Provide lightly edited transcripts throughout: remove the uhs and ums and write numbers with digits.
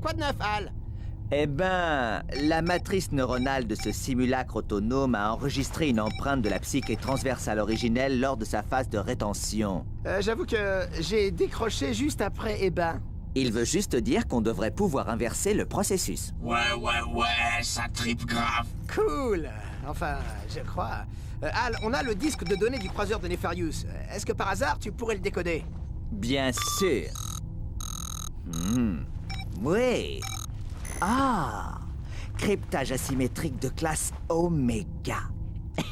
Quoi de neuf, Hal? Eh ben, la matrice neuronale de ce simulacre autonome a enregistré une empreinte de la psyché transversale originelle lors de sa phase de rétention. J'avoue que j'ai décroché juste après Eben. Il veut juste dire qu'on devrait pouvoir inverser le processus. Ouais, ça tripe grave. Cool. Enfin, je crois. Hal, on a le disque de données du croiseur de Nefarious. Est-ce que par hasard, tu pourrais le décoder? Bien sûr. Oui. Ah, cryptage asymétrique de classe Oméga.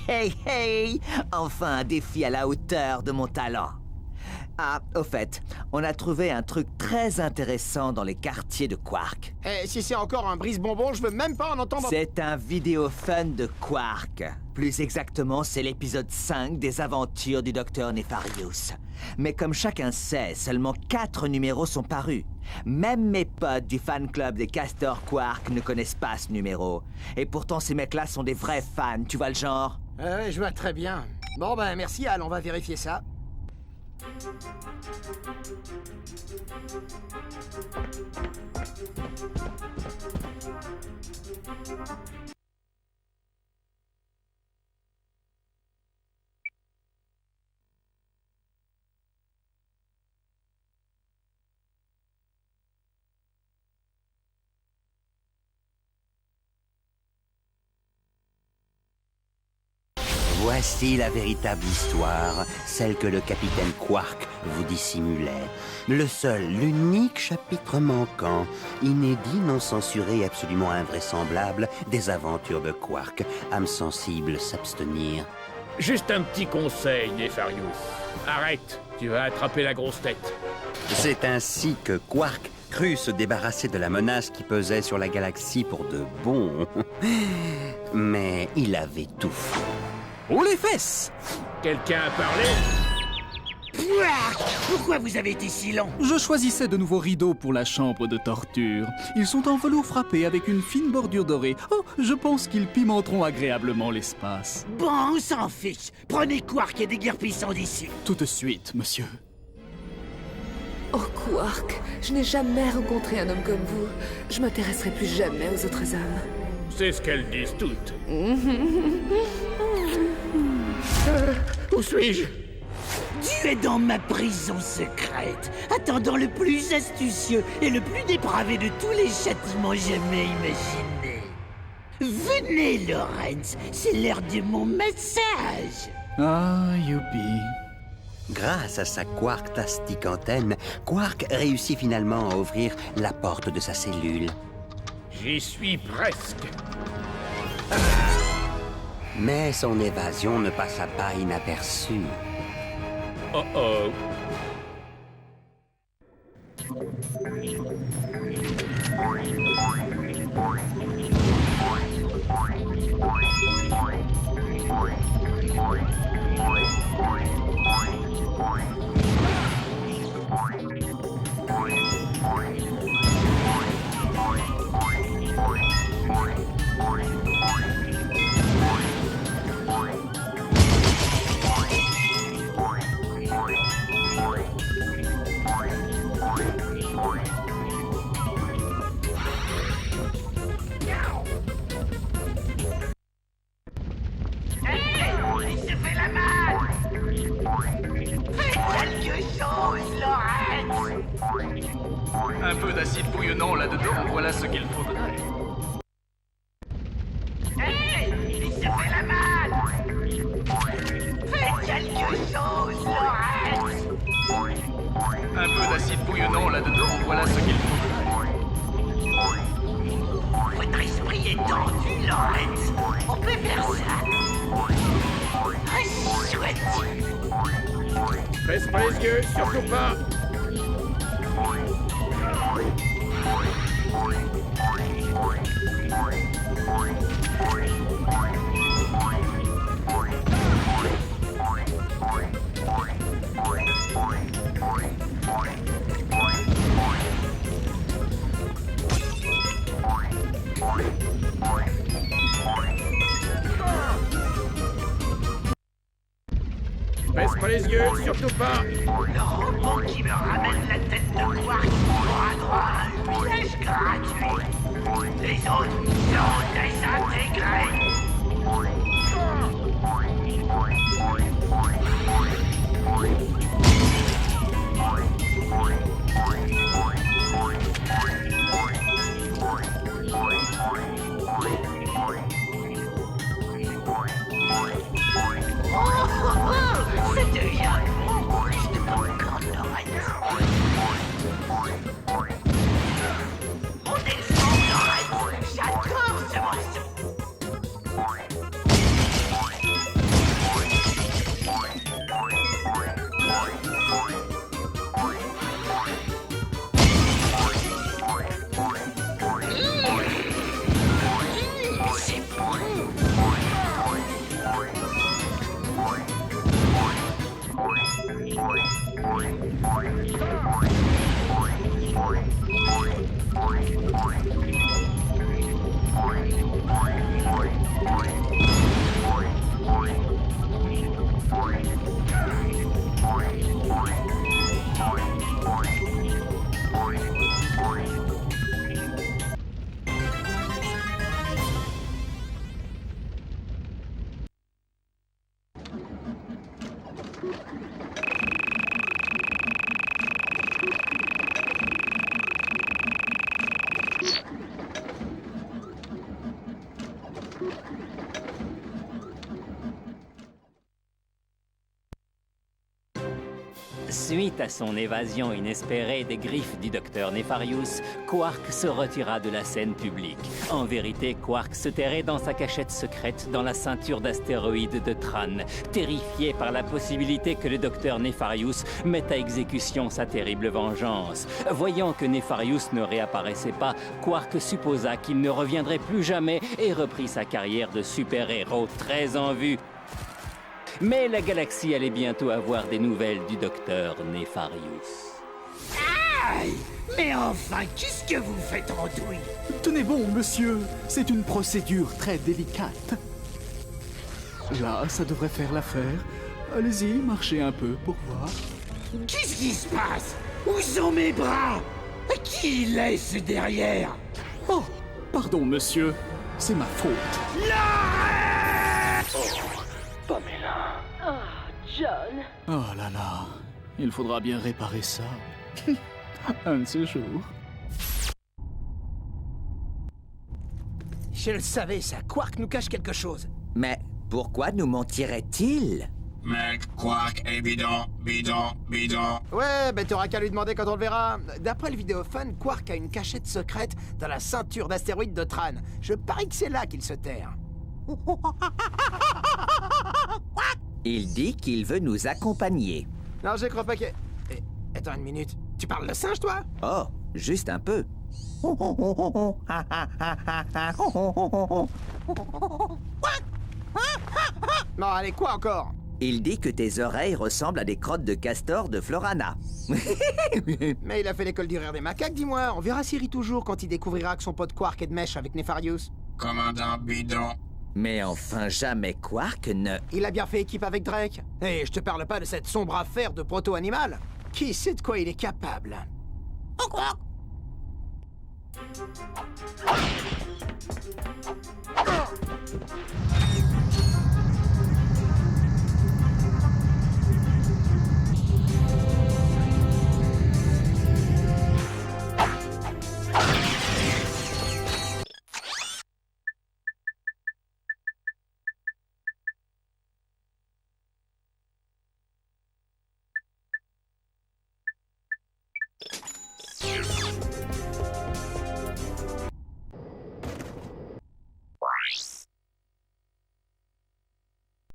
Hey, hey, enfin un défi à la hauteur de mon talent. Ah, au fait, on a trouvé un truc très intéressant dans les quartiers de Quark. Si c'est encore un brise-bonbon, je veux même pas en entendre... C'est un vidéo fun de Quark. Plus exactement, c'est l'épisode 5 des aventures du Docteur Nefarious. Mais comme chacun sait, seulement 4 numéros sont parus. Même mes potes du fan club des Castors Quark ne connaissent pas ce numéro. Et pourtant, ces mecs-là sont des vrais fans, tu vois le genre? Ouais, je vois très bien. Bon ben, merci Hal, on va vérifier ça. Voici la véritable histoire, celle que le capitaine Quark vous dissimulait. Le seul, l'unique chapitre manquant, inédit, non censuré, absolument invraisemblable, des aventures de Quark. Âme sensible, s'abstenir. Juste un petit conseil, Nefarious. Arrête, tu vas attraper la grosse tête. C'est ainsi que Quark crut se débarrasser de la menace qui pesait sur la galaxie pour de bon. Mais il avait tout faux. Oh les fesses! Quelqu'un a parlé? Pourquoi vous avez été si lent? Je choisissais de nouveaux rideaux pour la chambre de torture. Ils sont en velours frappé avec une fine bordure dorée. Oh, je pense qu'ils pimenteront agréablement l'espace. Bon, on s'en fiche. Prenez Quark et déguerpissons d'ici. Tout de suite, monsieur. Oh, Quark, je n'ai jamais rencontré un homme comme vous. Je m'intéresserai plus jamais aux autres hommes. C'est ce qu'elles disent toutes. Où suis-je? Tu es dans ma prison secrète, attendant le plus astucieux et le plus dépravé de tous les châtiments jamais imaginés. Venez, Lawrence, c'est l'heure de mon massage. Ah, youpi. Grâce à sa quarktastique antenne, Quark réussit finalement à ouvrir la porte de sa cellule. J'y suis presque. Mais son évasion ne passa pas inaperçue. Oh oh. Il se fait la malle. Faites quelque chose, Lawrence. Un peu d'acide bouillonnant là-dedans, voilà ce qu'il faudrait. Il se fait la malle. Faites quelque chose, Lawrence. Un peu d'acide bouillonnant là-dedans, voilà ce qu'il faudrait. Votre esprit est tendu, Lawrence. On peut faire ça. Chouette. Baisse pas les yeux, surtout pas. Baisse pas les yeux, surtout pas. Le robot qui me ramène la tête de Quark aura droit à un piège gratuit. Les autres seront désintégrés. Ça devient plus de popcorn, Lorette. Montez le son, Lorette. J'adore ce morceau. C'est bon. Suite à son évasion inespérée des griffes du docteur Nefarious, Quark se retira de la scène publique. En vérité, Quark se terrait dans sa cachette secrète dans la ceinture d'astéroïdes de Tran, terrifié par la possibilité que le docteur Nefarious mette à exécution sa terrible vengeance. Voyant que Nefarious ne réapparaissait pas, Quark supposa qu'il ne reviendrait plus jamais et reprit sa carrière de super-héros très en vue. Mais la galaxie allait bientôt avoir des nouvelles du docteur Nefarious. Aïe! Mais enfin, qu'est-ce que vous faites en douille? Tenez bon, monsieur, c'est une procédure très délicate. Là, ça devrait faire l'affaire. Allez-y, marchez un peu pour voir. Qu'est-ce qui se passe? Où sont mes bras? Qui laisse derrière? Oh, pardon, monsieur, c'est ma faute. John. Oh là là, il faudra bien réparer ça. Un de ces jours. Je le savais, ça. Quark nous cache quelque chose. Mais pourquoi nous mentirait-il? Mec, Quark est bidon, bidon, bidon. Ouais, ben t'auras qu'à lui demander quand on le verra. D'après le vidéophone, Quark a une cachette secrète dans la ceinture d'astéroïdes de Tran. Je parie que c'est là qu'il se terre. Il dit qu'il veut nous accompagner. Non, je crois pas que... Eh, attends une minute. Tu parles de singe, toi? Oh, juste un peu. Non, allez, quoi encore? Il dit que tes oreilles ressemblent à des crottes de castor de Florana. Mais il a fait l'école du rire des macaques, dis-moi. On verra s'il rit toujours quand il découvrira que son pote Quark est de mèche avec Nefarious. Commandant bidon. Mais enfin, jamais Quark ne... Il a bien fait équipe avec Drake. Et je te parle pas de cette sombre affaire de proto-animal. Qui sait de quoi il est capable?